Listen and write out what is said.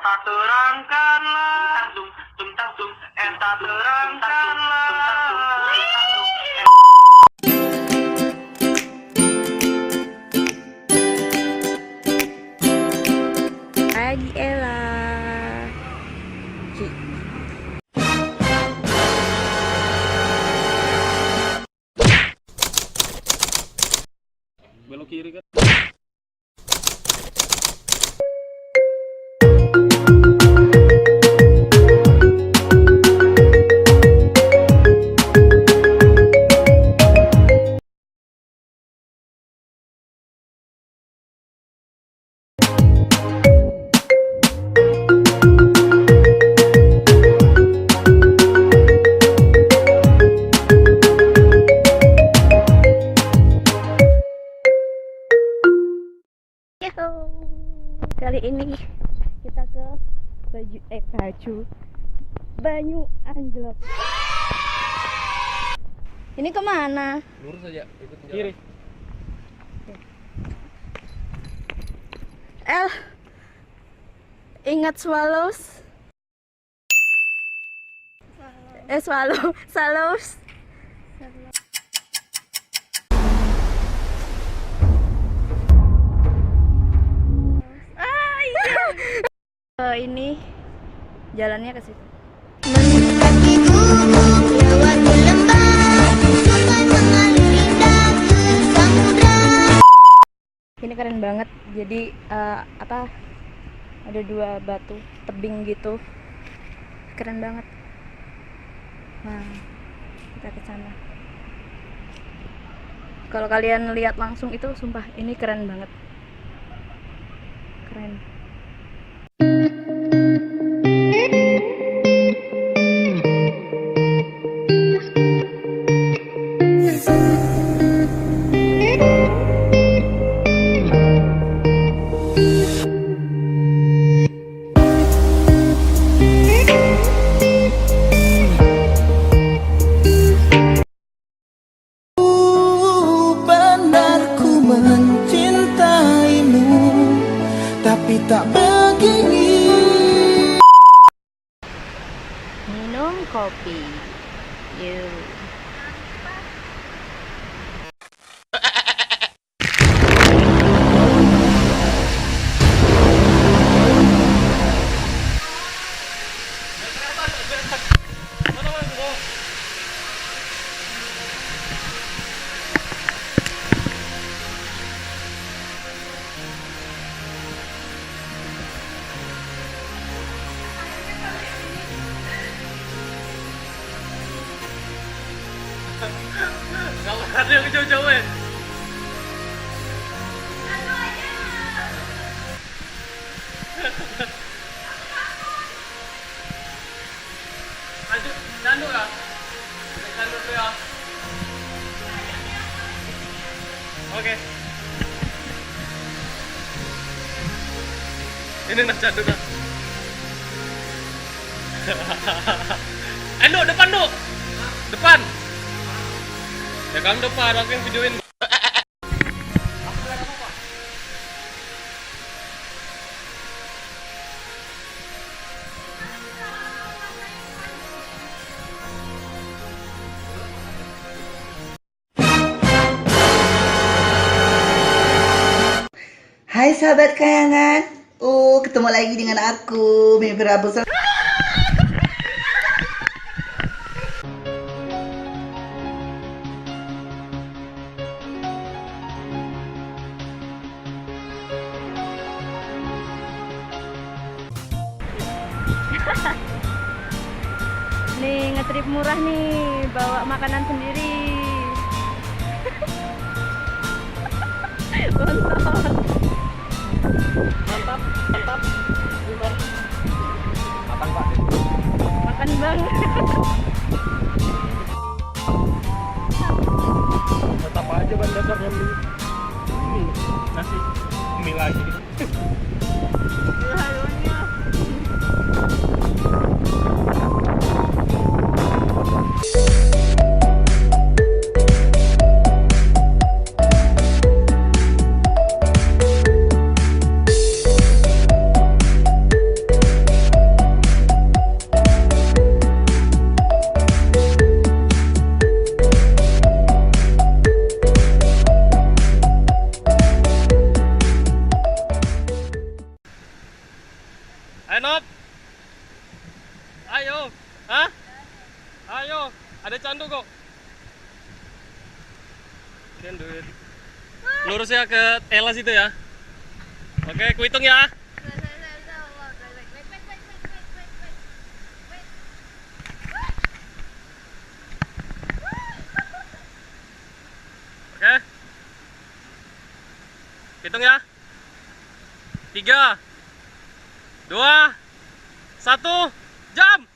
Eta terangkanlah, eta terangkanlah. Pagi Ella. Belok kiri kan? Kali ini kita ke Banyu Anjlok. Ini kemana? Lurus aja, ikutin kiri. Ingat swallows? Swallows. Ini jalannya ke situ. Mendaki gunung lewati lembah, sungai mengalir indah ke samudra. Ini keren banget. Jadi ada dua batu tebing gitu. Keren banget. Nah, kita ke sana. Kalau kalian lihat langsung itu sumpah ini keren banget. Keren. Tak begini. Minum kopi. Yuk. Kalau ada yang jauh-jauh ya. Lanjut, candu ya? Candu dulu ya. Oke. Ini nak candu kan? Endo depan dulu. Depan. Ya kamu depan, aku yang videoin. Hai sahabat kayangan, ketemu lagi dengan aku, Mimi Rabu. Nih ngetrip murah nih, bawa makanan sendiri. Mantap. Makan Pak. Makan bang. Tetap aja ban dasarnya mie nasi mie lagi. Ayo Nop. Ayo. Hah? Ayo. Ada candu kok. Sekian duit. Lurus ya ke Ella situ ya. Oke, ku hitung ya. Oke. Hitung ya. 3, 2, 1, jam.